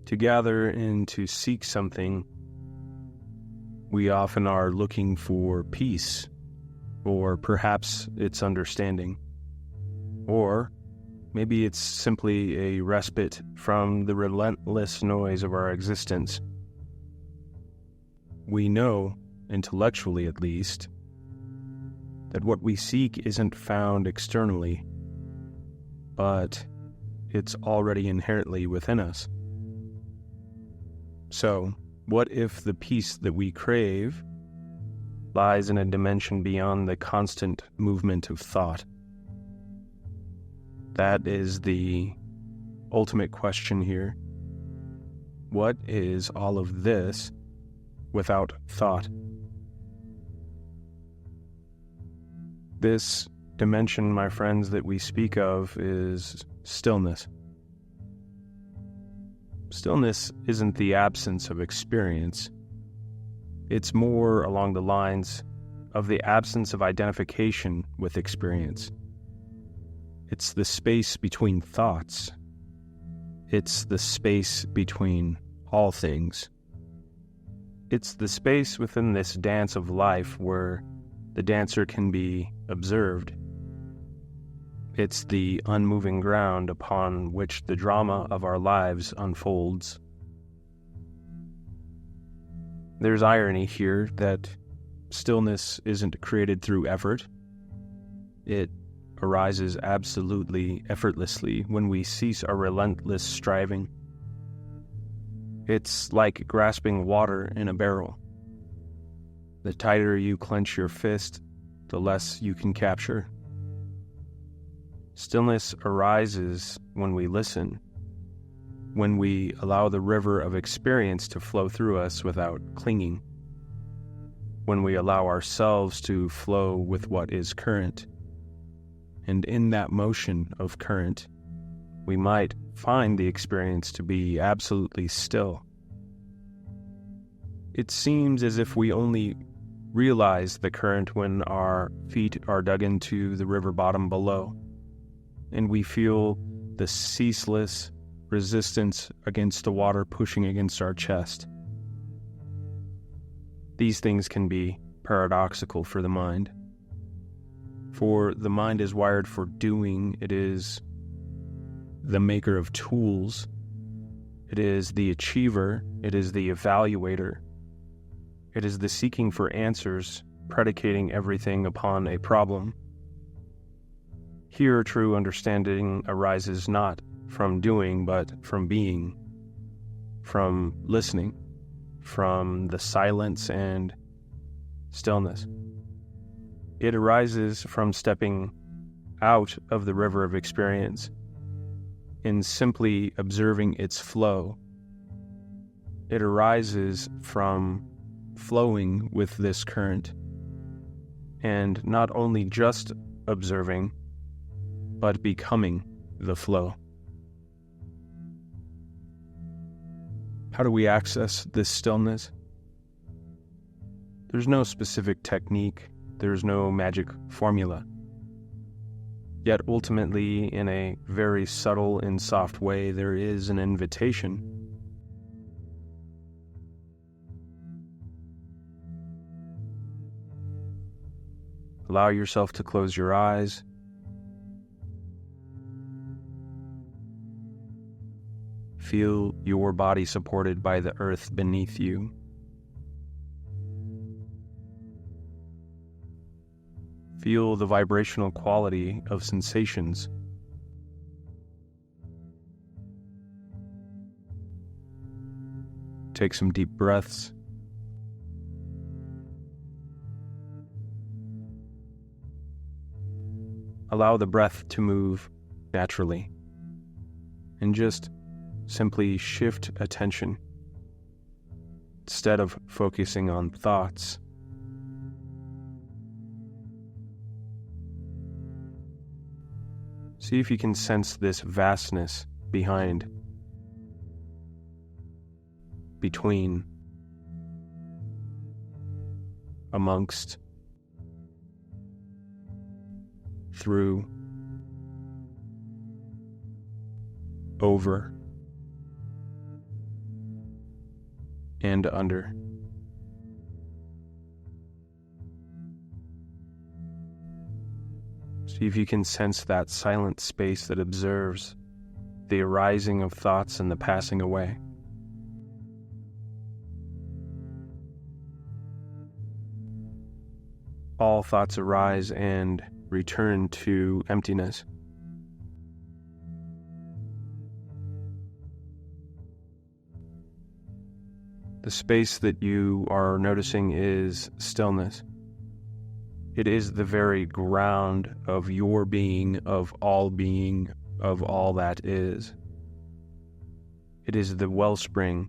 To gather and to seek something, we often are looking for peace, or perhaps it's understanding, or maybe it's simply a respite from the relentless noise of our existence. We know, intellectually at least, that what we seek isn't found externally, but it's already inherently within us. So, what if the peace that we crave lies in a dimension beyond the constant movement of thought? That is the ultimate question here. What is all of this without thought? This dimension, my friends, that we speak of is stillness. Stillness isn't the absence of experience. It's more along the lines of the absence of identification with experience. It's the space between thoughts. It's the space between all things. It's the space within this dance of life where the dancer can be observed. It's the unmoving ground upon which the drama of our lives unfolds. There's irony here that stillness isn't created through effort. It arises absolutely effortlessly when we cease our relentless striving. It's like grasping water in a barrel. The tighter you clench your fist, the less you can capture. Stillness arises when we listen, when we allow the river of experience to flow through us without clinging, when we allow ourselves to flow with what is current. And in that motion of current, we might find the experience to be absolutely still. It seems as if we only realize the current when our feet are dug into the river bottom below, and we feel the ceaseless resistance against the water pushing against our chest. These things can be paradoxical for the mind. For the mind is wired for doing. It is the maker of tools. It is the achiever. It is the evaluator. It is the seeking for answers, predicating everything upon a problem. Here, true understanding arises not from doing, but from being, from listening, from the silence and stillness. It arises from stepping out of the river of experience and simply observing its flow. It arises from flowing with this current, and not only just observing, but becoming the flow. How do we access this stillness? There's no specific technique, there's no magic formula. Yet ultimately, in a very subtle and soft way, there is an invitation. Allow yourself to close your eyes. Feel your body supported by the earth beneath you. Feel the vibrational quality of sensations. Take some deep breaths. Allow the breath to move naturally, and just simply shift attention instead of focusing on thoughts. See if you can sense this vastness behind, between, amongst, through, over, and under. See if you can sense that silent space that observes the arising of thoughts and the passing away. All thoughts arise and return to emptiness. The space that you are noticing is stillness. It is the very ground of your being, of all that is. It is the wellspring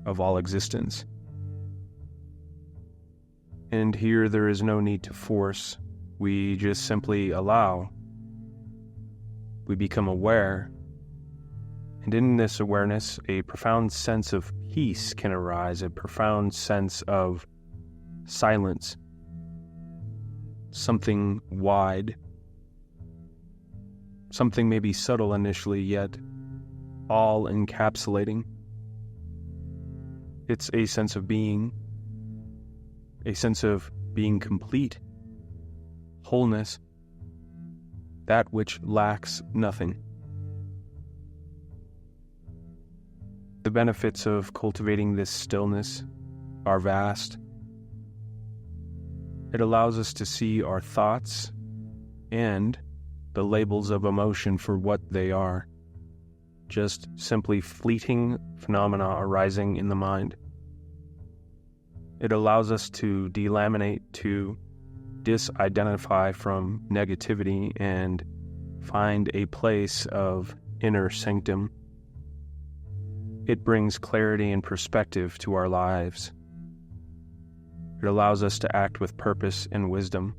of all existence. And here there is no need to force. We just simply allow. We become aware. And in this awareness, a profound sense of peace can arise, a profound sense of silence. Something wide. Something maybe subtle initially, yet all encapsulating. It's a sense of being. A sense of being complete, wholeness, that which lacks nothing. The benefits of cultivating this stillness are vast. It allows us to see our thoughts and the labels of emotion for what they are, just simply fleeting phenomena arising in the mind. It allows us to delaminate, to disidentify from negativity and find a place of inner sanctum. It brings clarity and perspective to our lives. It allows us to act with purpose and wisdom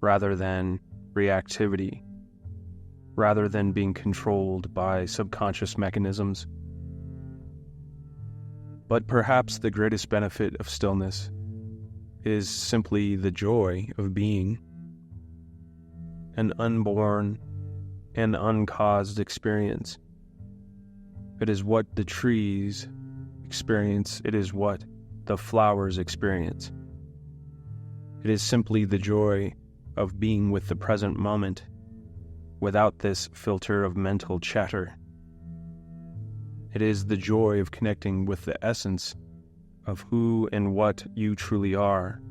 rather than reactivity, rather than being controlled by subconscious mechanisms. But perhaps the greatest benefit of stillness is simply the joy of being, an unborn and uncaused experience. It is what the trees experience. It is what the flowers experience. It is simply the joy of being with the present moment without this filter of mental chatter. It is the joy of connecting with the essence of who and what you truly are.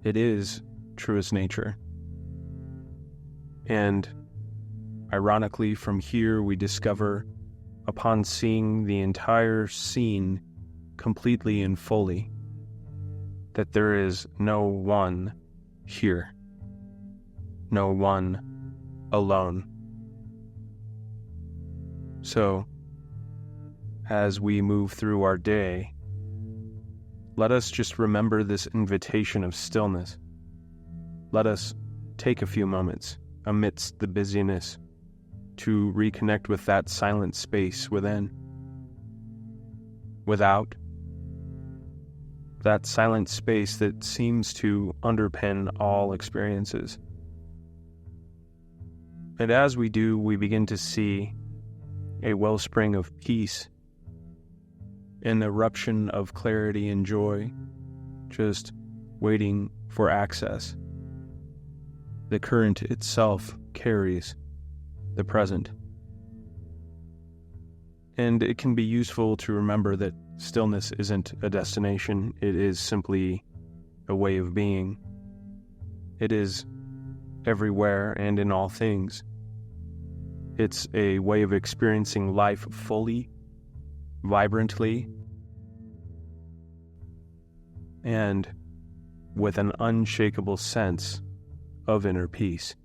It is truest nature. And ironically, from here we discover, upon seeing the entire scene completely and fully, that there is no one here, no one alone. So, as we move through our day, let us just remember this invitation of stillness. Let us take a few moments amidst the busyness to reconnect with that silent space within, without, that silent space that seems to underpin all experiences. And as we do, we begin to see a wellspring of peace, an eruption of clarity and joy, just waiting for access. The current itself carries the present. And it can be useful to remember that stillness isn't a destination, it is simply a way of being. It is everywhere and in all things. It's a way of experiencing life fully, vibrantly, and with an unshakable sense of inner peace.